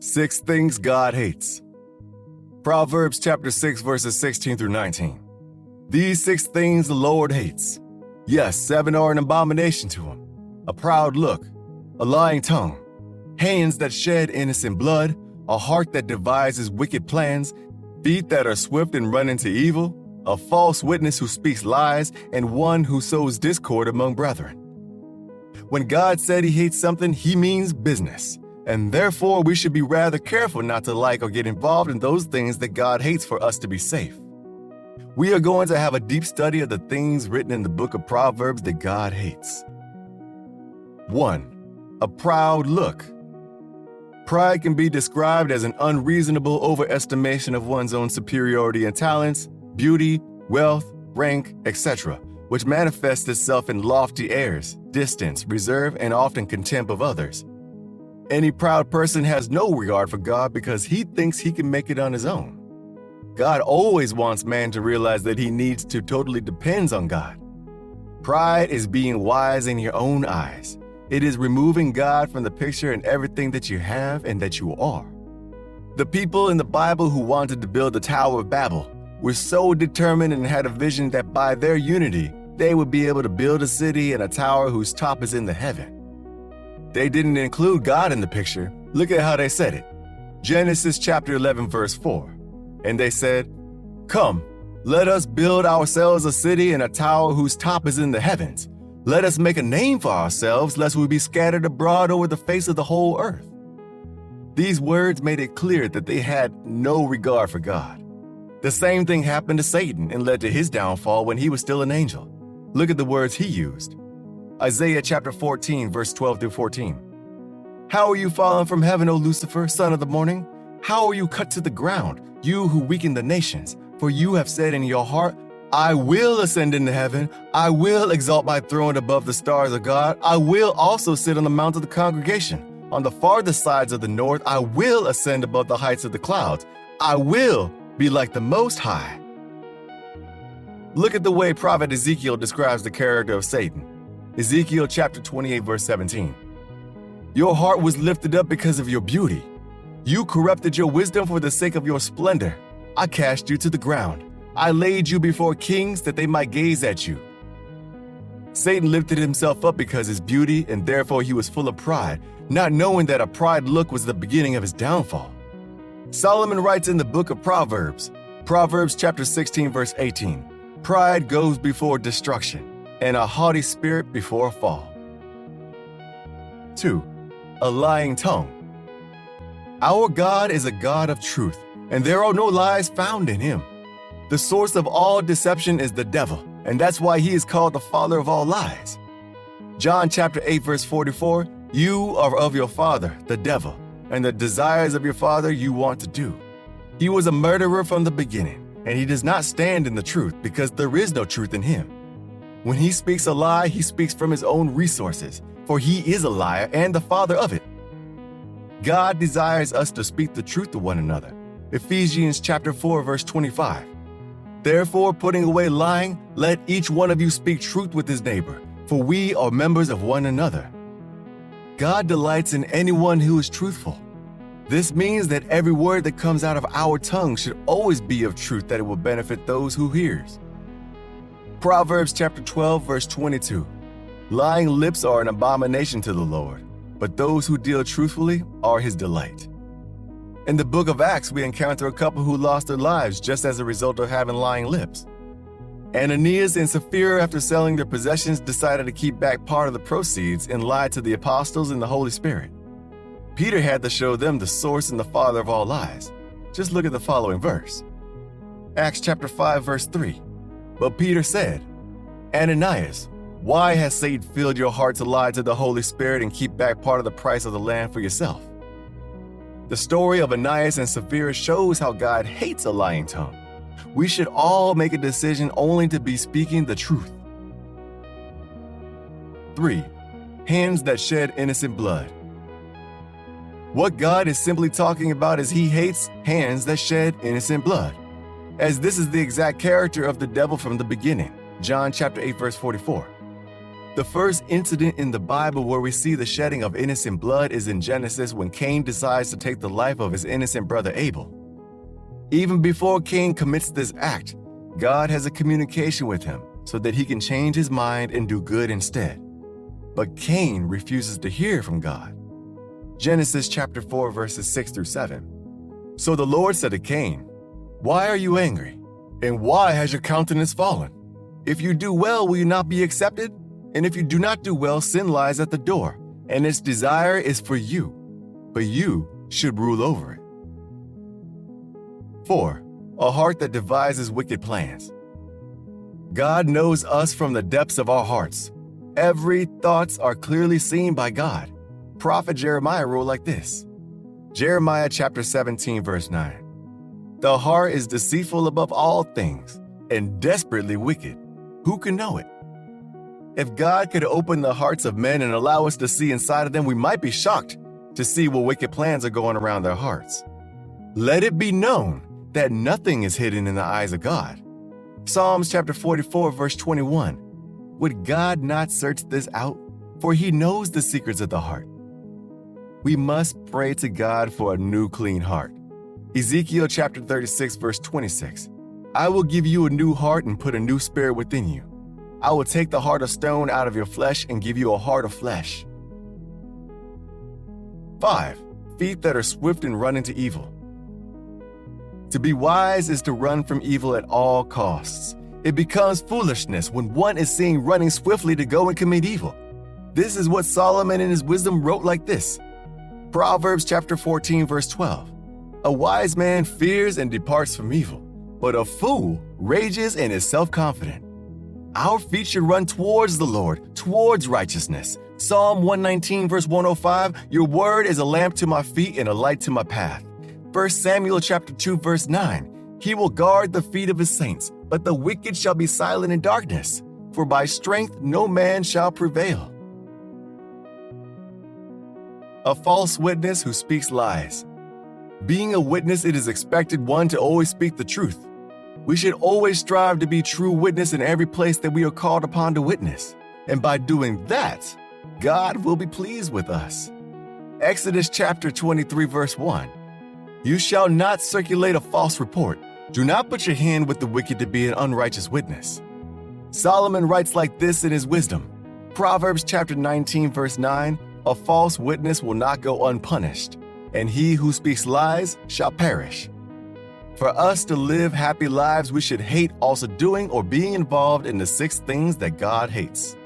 6 things God hates. Proverbs chapter 6 verses 16 through 19. These 6 things the Lord hates. Yes, 7 are an abomination to him. A proud look, a lying tongue, hands that shed innocent blood, a heart that devises wicked plans, feet that are swift and run into evil, a false witness who speaks lies, and one who sows discord among brethren. When God said he hates something, he means business. And therefore, we should be rather careful not to like or get involved in those things that God hates for us to be safe. We are going to have a deep study of the things written in the book of Proverbs that God hates. 1. A proud look. Pride can be described as an unreasonable overestimation of one's own superiority in talents, beauty, wealth, rank, etc., which manifests itself in lofty airs, distance, reserve, and often contempt of others. Any proud person has no regard for God because he thinks he can make it on his own. God always wants man to realize that he needs to totally depends on God. Pride is being wise in your own eyes. It is removing God from the picture in everything that you have and that you are. The people in the Bible who wanted to build the Tower of Babel were so determined and had a vision that by their unity, they would be able to build a city and a tower whose top is in the heaven. They didn't include God in the picture. Look at how they said it. Genesis chapter 11 verse 4. And they said, "Come, let us build ourselves a city and a tower whose top is in the heavens. Let us make a name for ourselves, lest we be scattered abroad over the face of the whole earth." These words made it clear that they had no regard for God. The same thing happened to Satan and led to his downfall when he was still an angel. Look at the words he used. Isaiah chapter 14, verse 12 through 14. "How are you fallen from heaven, O Lucifer, son of the morning? How are you cut to the ground, you who weaken the nations? For you have said in your heart, I will ascend into heaven. I will exalt my throne above the stars of God. I will also sit on the mount of the congregation. On the farthest sides of the north, I will ascend above the heights of the clouds. I will be like the Most High." Look at the way prophet Ezekiel describes the character of Satan. Ezekiel chapter 28 verse 17. "Your heart was lifted up because of your beauty. You corrupted your wisdom for the sake of your splendor. I cast you to the ground. I laid you before kings that they might gaze at you." Satan lifted himself up because of his beauty, and therefore he was full of pride, not knowing that a pride look was the beginning of his downfall. Solomon writes in the book of Proverbs, Proverbs chapter 16 verse 18, "Pride goes before destruction, and a haughty spirit before a fall." 2. A lying tongue. Our God is a God of truth, and there are no lies found in him. The source of all deception is the devil, and that's why he is called the father of all lies. John chapter 8 verse 44, "You are of your father, the devil, and the desires of your father you want to do." He was a murderer from the beginning, and he does not stand in the truth because there is no truth in him. When he speaks a lie, he speaks from his own resources, for he is a liar and the father of it. God desires us to speak the truth to one another. Ephesians chapter 4 verse 25. "Therefore, putting away lying, let each one of you speak truth with his neighbor, for we are members of one another." God delights in anyone who is truthful. This means that every word that comes out of our tongue should always be of truth, that it will benefit those who hears. Proverbs chapter 12 verse 22. "Lying lips are an abomination to the Lord, but those who deal truthfully are his delight." In the book of Acts, we encounter a couple who lost their lives just as a result of having lying lips. Ananias and Sapphira, after selling their possessions, decided to keep back part of the proceeds and lied to the apostles and the Holy Spirit. Peter had to show them the source and the father of all lies. Just look at the following verse. Acts chapter 5 verse 3. "But Peter said, Ananias, why has Satan filled your heart to lie to the Holy Spirit and keep back part of the price of the land for yourself?" The story of Ananias and Sapphira shows how God hates a lying tongue. We should all make a decision only to be speaking the truth. 3. Hands that shed innocent blood. What God is simply talking about is he hates hands that shed innocent blood, as this is the exact character of the devil from the beginning. John chapter 8 verse 44. The first incident in the Bible where we see the shedding of innocent blood is in Genesis when Cain decides to take the life of his innocent brother Abel. Even before Cain commits this act, God has a communication with him so that he can change his mind and do good instead. But Cain refuses to hear from God. Genesis chapter 4 verses 6 through 7. So the Lord said to Cain, "Why are you angry? And why has your countenance fallen? If you do well, will you not be accepted? And if you do not do well, sin lies at the door, and its desire is for you, but you should rule over it." 4. A heart that devises wicked plans. God knows us from the depths of our hearts. Every thoughts are clearly seen by God. Prophet Jeremiah wrote like this. Jeremiah chapter 17 verse 9. The heart is deceitful above all things and desperately wicked. Who can know it? If God could open the hearts of men and allow us to see inside of them, we might be shocked to see what wicked plans are going around their hearts. Let it be known that nothing is hidden in the eyes of God. Psalms chapter 44 verse 21. Would God not search this out? For he knows the secrets of the heart. We must pray to God for a new clean heart. Ezekiel chapter 36 verse 26. I will give you a new heart and put a new spirit within you. I will take the heart of stone out of your flesh and give you a heart of flesh. 5. Feet that are swift in running to evil. To be wise is to run from evil at all costs. It becomes foolishness when one is seen running swiftly to go and commit evil. This is what Solomon in his wisdom wrote like this. Proverbs chapter 14 verse 12. A wise man fears and departs from evil, but a fool rages and is self-confident. Our feet should run towards the Lord, towards righteousness. Psalm 119 verse 105, your word is a lamp to my feet and a light to my path. 1 Samuel chapter 2 verse 9, he will guard the feet of his saints, but the wicked shall be silent in darkness, for by strength no man shall prevail. A false witness who speaks lies. Being a witness, it is expected one to always speak the truth. We should always strive to be true witness in every place that we are called upon to witness. And by doing that, God will be pleased with us. Exodus chapter 23 verse 1. You shall not circulate a false report. Do not put your hand with the wicked to be an unrighteous witness. Solomon writes like this in his wisdom. Proverbs chapter 19 verse 9. A false witness will not go unpunished, and he who speaks lies shall perish. For us to live happy lives, we should hate also doing or being involved in the 6 things that God hates.